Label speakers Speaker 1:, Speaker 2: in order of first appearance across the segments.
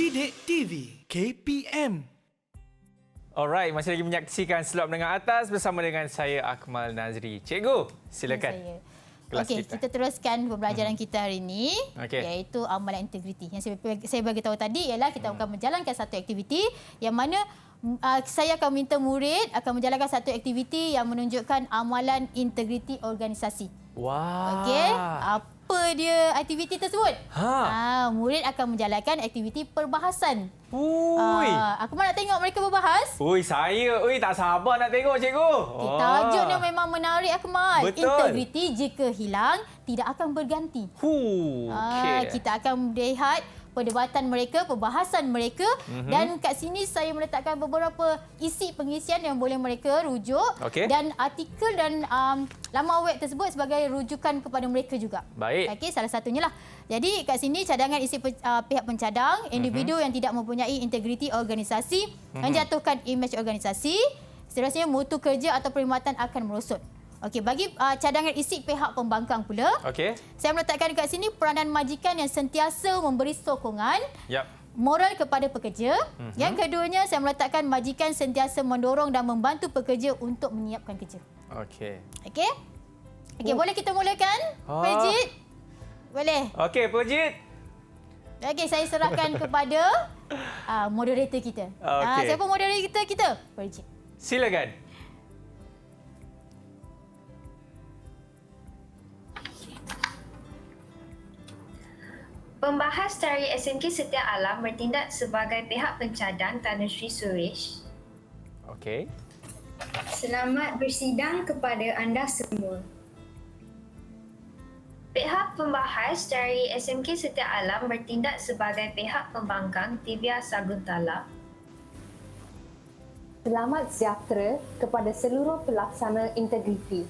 Speaker 1: Didik TV KPM.
Speaker 2: Alright, masih lagi menyaksikan Slot Menengah Atas bersama dengan saya Akmal Nazri. Cikgu, silakan.
Speaker 3: Okey, kita teruskan pembelajaran kita hari ini, iaitu amalan integriti. Yang saya bagi tahu tadi ialah kita akan menjalankan satu aktiviti yang mana saya akan minta murid akan menjalankan satu aktiviti yang menunjukkan amalan integriti organisasi.
Speaker 2: Wah.
Speaker 3: Okey, apa dia aktiviti tersebut? Murid akan menjalankan aktiviti perbahasan.
Speaker 2: Ui.
Speaker 3: Aku nak tengok mereka berbahas.
Speaker 2: Ui, tak sabar nak tengok, cikgu.
Speaker 3: Tajuknya memang menarik, Akmal.
Speaker 2: Betul.
Speaker 3: Integriti jika hilang tidak akan berganti.
Speaker 2: Okay.
Speaker 3: Kita akan melihat perdebatan mereka, perbahasan mereka, dan kat sini saya meletakkan beberapa isi pengisian yang boleh mereka rujuk, dan artikel dan laman web tersebut sebagai rujukan kepada mereka juga.
Speaker 2: Baik.
Speaker 3: Okey, salah satunya lah. Jadi kat sini cadangan isi pihak pencadang, individu yang tidak mempunyai integriti organisasi, menjatuhkan imej organisasi, seterusnya mutu kerja atau perkhidmatan akan merosot. Okey, bagi cadangan isi pihak pembangkang pula, saya meletakkan dekat sini peranan majikan yang sentiasa memberi sokongan moral kepada pekerja. Yang keduanya, saya meletakkan majikan sentiasa mendorong dan membantu pekerja untuk menyiapkan kerja. Okey, boleh kita mulakan? Perjit? Boleh?
Speaker 2: Okey, Perjit.
Speaker 3: Okey, saya serahkan kepada moderator kita. Siapa moderator kita? Perjit.
Speaker 2: Silakan.
Speaker 4: Pembahas dari SMK Setia Alam bertindak sebagai pihak pencadang Tan Sri Suresh.
Speaker 2: Okey.
Speaker 4: Selamat bersidang kepada anda semua. Pihak pembahas dari SMK Setia Alam bertindak sebagai pihak pembangkang Divya Saguntala.
Speaker 5: Selamat sejahtera kepada seluruh pelaksana integriti.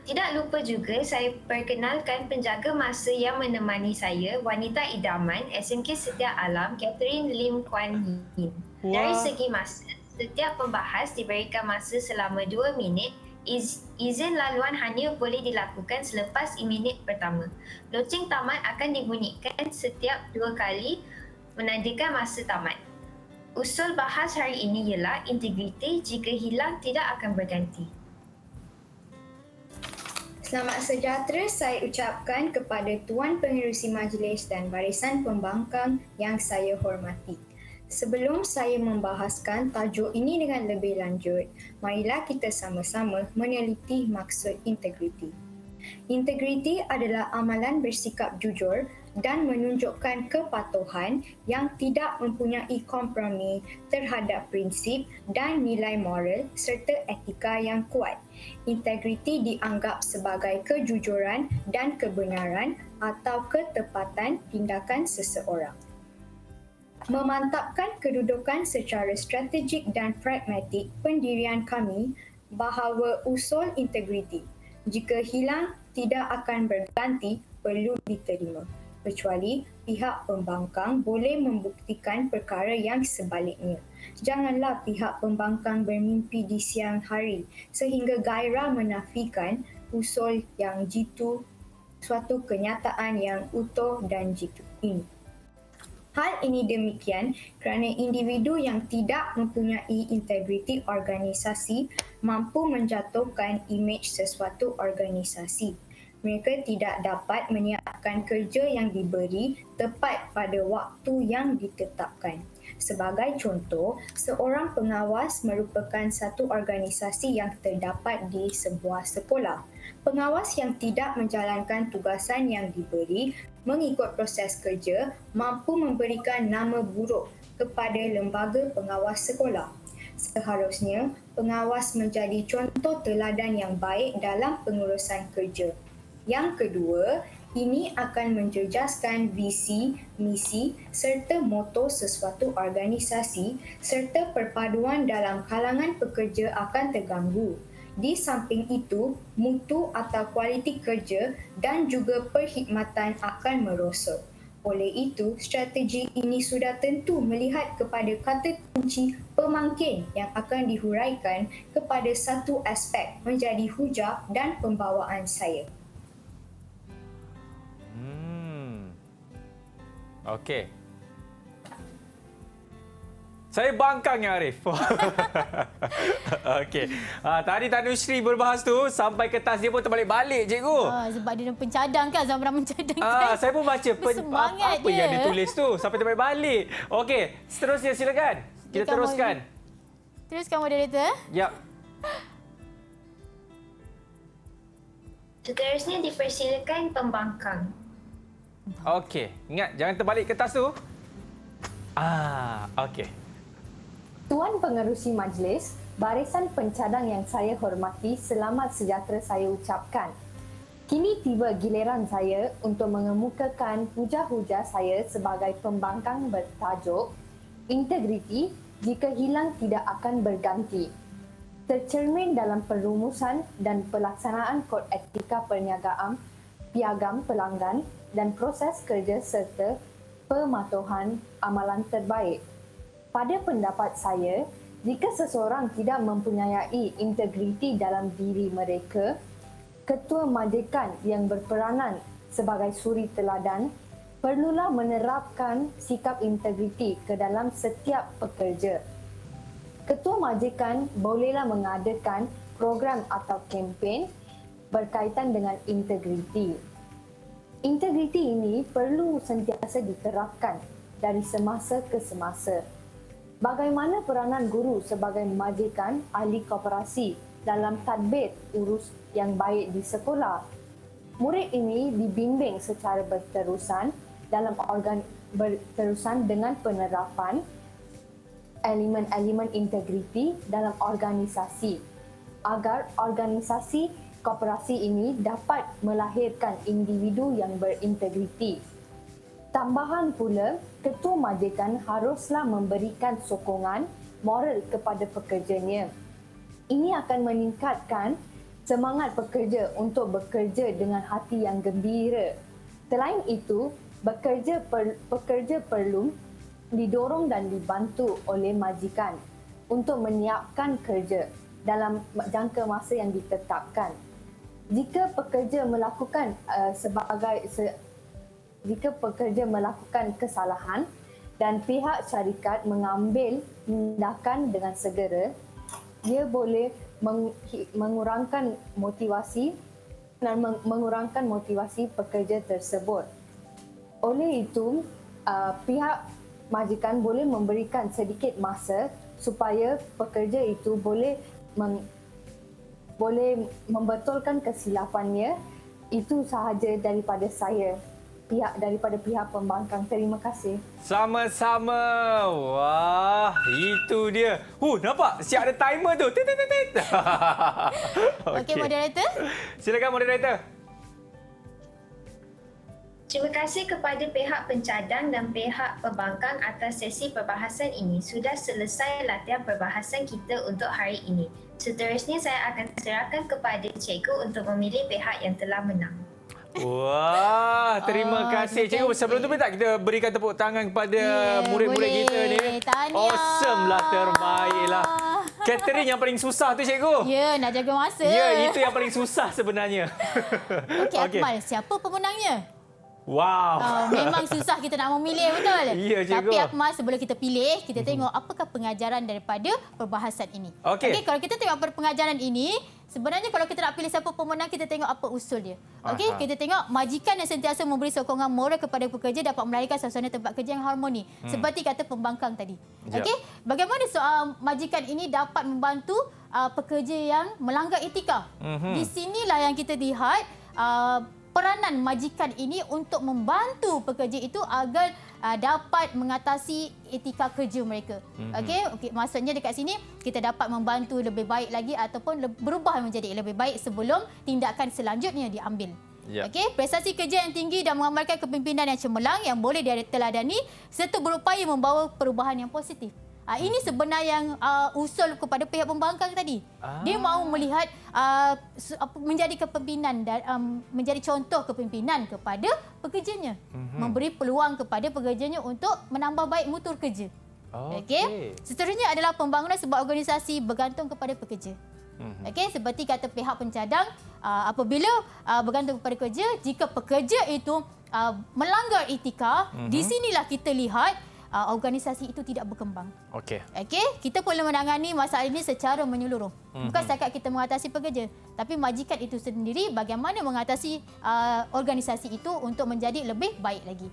Speaker 4: Tidak lupa juga saya perkenalkan penjaga masa yang menemani saya, wanita idaman SMK Setia Alam, Catherine Lim Kuan Yin. Dari segi masa, setiap pembahas diberikan masa selama 2 minit. Izin laluan hanya boleh dilakukan selepas minit pertama. Loceng tamat akan dibunyikan setiap 2 kali menandakan masa tamat. Usul bahas hari ini ialah integriti jika hilang tidak akan berganti. Selamat sejahtera saya ucapkan kepada Tuan Pengerusi Majlis dan barisan pembangkang yang saya hormati. Sebelum saya membahaskan tajuk ini dengan lebih lanjut, marilah kita sama-sama meneliti maksud integriti. Integriti adalah amalan bersikap jujur dan menunjukkan kepatuhan yang tidak mempunyai kompromi terhadap prinsip dan nilai moral serta etika yang kuat. Integriti dianggap sebagai kejujuran dan kebenaran atau ketepatan tindakan seseorang. Memantapkan kedudukan secara strategik dan pragmatik pendirian kami bahawa usul integriti jika hilang tidak akan berganti perlu diterima, kecuali pihak pembangkang boleh membuktikan perkara yang sebaliknya. Janganlah pihak pembangkang bermimpi di siang hari sehingga gairah menafikan usul yang jitu suatu kenyataan yang utuh dan jitu ini. Hal ini demikian kerana individu yang tidak mempunyai integriti organisasi mampu menjatuhkan imej sesuatu organisasi. Mereka tidak dapat menyiapkan kerja yang diberi tepat pada waktu yang ditetapkan. Sebagai contoh, seorang pengawas merupakan satu organisasi yang terdapat di sebuah sekolah. Pengawas yang tidak menjalankan tugasan yang diberi mengikut proses kerja mampu memberikan nama buruk kepada lembaga pengawas sekolah. Seharusnya, pengawas menjadi contoh teladan yang baik dalam pengurusan kerja. Yang kedua, ini akan menjejaskan visi, misi serta moto sesuatu organisasi serta perpaduan dalam kalangan pekerja akan terganggu. Di samping itu, mutu atau kualiti kerja dan juga perkhidmatan akan merosot. Oleh itu, strategi ini sudah tentu melihat kepada kata kunci pemangkin yang akan dihuraikan kepada satu aspek menjadi hujah dan pembawaan saya.
Speaker 2: Okey. Saya bangkang ya Arif. Okey. Tadi Tanusri berbahas tu sampai kertas dia pun terbalik-balik cikgu.
Speaker 3: Sebab dia pencadang kan, zaman mencadang kan.
Speaker 2: Saya pun baca
Speaker 3: Bersemangat
Speaker 2: apa yang dia tulis tu sampai terbalik-balik. Okey, seterusnya silakan. Kita teruskan.
Speaker 3: Teruskan moderator.
Speaker 2: Ya.
Speaker 6: Seterusnya dipersilakan pembangkang.
Speaker 2: Okey, ingat jangan terbalik kertas tu. Okey.
Speaker 5: Tuan Pengerusi Majlis, barisan pencadang yang saya hormati, selamat sejahtera saya ucapkan. Kini tiba giliran saya untuk mengemukakan hujah-hujah saya sebagai pembangkang bertajuk Integriti jika hilang tidak akan berganti. Tercermin dalam perumusan dan pelaksanaan Kod Etika Perniagaan, Piagam Pelanggan dan proses kerja serta pematuhan amalan terbaik. Pada pendapat saya, jika seseorang tidak mempunyai integriti dalam diri mereka, ketua majikan yang berperanan sebagai suri teladan perlulah menerapkan sikap integriti ke dalam setiap pekerja. Ketua majikan bolehlah mengadakan program atau kempen berkaitan dengan integriti. Integriti ini perlu sentiasa diterapkan dari semasa ke semasa. Bagaimana peranan guru sebagai majikan ahli koperasi dalam tadbir urus yang baik di sekolah? Murid ini dibimbing secara berterusan dengan penerapan elemen-elemen integriti dalam organisasi agar organisasi koperasi ini dapat melahirkan individu yang berintegriti. Tambahan pula, ketua majikan haruslah memberikan sokongan moral kepada pekerjanya. Ini akan meningkatkan semangat pekerja untuk bekerja dengan hati yang gembira. Selain itu, pekerja perlu didorong dan dibantu oleh majikan untuk menyiapkan kerja dalam jangka masa yang ditetapkan. Jika pekerja melakukan kesalahan dan pihak syarikat mengambil tindakan dengan segera, dia boleh mengurangkan motivasi pekerja tersebut. Oleh itu, pihak majikan boleh memberikan sedikit masa supaya pekerja itu boleh membetulkan kesilapannya. Itu sahaja daripada saya, daripada pihak pembangkang. Terima kasih.
Speaker 2: Sama-sama. Wah, itu dia. Nampak? Siap ada timer tu.
Speaker 3: Okey, moderator.
Speaker 2: Silakan moderator.
Speaker 6: Terima kasih kepada pihak pencadang dan pihak pembangkang atas sesi perbahasan ini. Sudah selesai latihan perbahasan kita untuk hari ini. Seterusnya saya akan serahkan kepada cikgu untuk memilih pihak yang telah menang.
Speaker 2: Wah, terima kasih cikgu. Sebelum tu tak kita berikan tepuk tangan kepada murid-murid kita ni.
Speaker 3: Tahniah.
Speaker 2: Awesome lah, terbaiklah. Catering yang paling susah tu cikgu.
Speaker 3: Ya, nak jaga masa.
Speaker 2: Ya, itu yang paling susah sebenarnya.
Speaker 3: Okey, Akmal, siapa pemenangnya?
Speaker 2: Wow.
Speaker 3: Memang susah kita nak memilih, betul?
Speaker 2: Ya, cikgu.
Speaker 3: Tapi Akmal, sebelum kita pilih, kita tengok apakah pengajaran daripada perbahasan ini.
Speaker 2: Okey.
Speaker 3: Kalau kita tengok pengajaran ini, sebenarnya kalau kita nak pilih siapa pemenang, kita tengok apa usul dia. Okey, kita tengok majikan yang sentiasa memberi sokongan moral kepada pekerja dapat melahirkan suasana tempat kerja yang harmoni. Seperti kata pembangkang tadi.
Speaker 2: Yep.
Speaker 3: Okey, bagaimana soal majikan ini dapat membantu pekerja yang melanggar etika? Di sinilah yang kita lihat peranan majikan ini untuk membantu pekerja itu agar dapat mengatasi etika kerja mereka. Okey, maksudnya dekat sini kita dapat membantu lebih baik lagi ataupun berubah menjadi lebih baik sebelum tindakan selanjutnya diambil. Okey, prestasi kerja yang tinggi dan mengamalkan kepimpinan yang cemerlang yang boleh diteladani serta berupaya membawa perubahan yang positif. Ini sebenarnya yang usul kepada pihak pembangkang tadi. Dia mahu melihat menjadi kepimpinan dan menjadi contoh kepimpinan kepada pekerjanya. Memberi peluang kepada pekerjanya untuk menambah baik mutu kerja. Okey. Seterusnya adalah pembangunan sebuah organisasi bergantung kepada pekerja. Okey, seperti kata pihak pencadang, apabila bergantung kepada pekerja, jika pekerja itu melanggar etika, di sinilah kita lihat organisasi itu tidak berkembang.
Speaker 2: Okey.
Speaker 3: Okey, kita perlu menangani masalah ini secara menyeluruh. Bukan setakat kita mengatasi pekerja, tapi majikan itu sendiri bagaimana mengatasi organisasi itu untuk menjadi lebih baik lagi.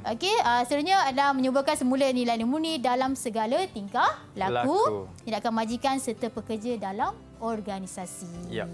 Speaker 3: Okey, seterusnya adalah menyuburkan semula nilai murni dalam segala tingkah laku tindakan majikan serta pekerja dalam organisasi.
Speaker 2: Yap.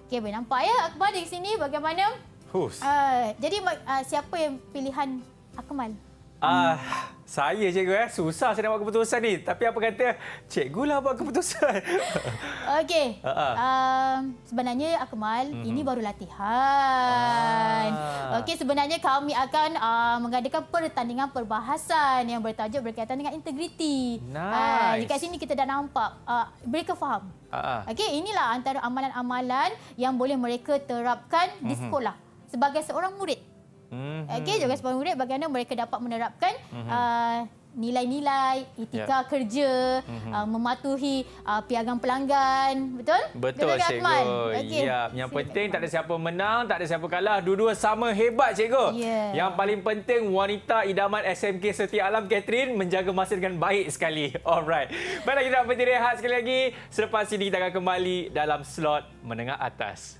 Speaker 3: Okey, boleh nampak ya Akmal di sini bagaimana? Jadi siapa yang pilihan Akmal?
Speaker 2: Saya cikgu susah saya nak buat keputusan ni. Tapi apa kata cikgu lah buat keputusan.
Speaker 3: Okey. Sebenarnya Akmal, ini baru latihan. Okey, sebenarnya kami akan mengadakan pertandingan perbahasan yang bertajuk berkaitan dengan integriti.
Speaker 2: Nice.
Speaker 3: Dekat sini kita dah nampak mereka faham. Okey, inilah antara amalan-amalan yang boleh mereka terapkan di sekolah sebagai seorang murid. Okey, juga sebagai murid bagaimana mereka dapat menerapkan nilai-nilai etika kerja, mematuhi piagam pelanggan, betul?
Speaker 2: Betul cikgu.
Speaker 3: Okay.
Speaker 2: Ya, yang penting tak ada siapa menang, tak ada siapa kalah, dua-dua sama hebat cikgu.
Speaker 3: Yeah.
Speaker 2: Yang paling penting wanita idaman SMK Setia Alam Catherine menjaga masa dengan baik sekali. Alright. Baiklah, kita nak berhenti rehat sekali lagi. Selepas ini kita akan kembali dalam slot menengah atas.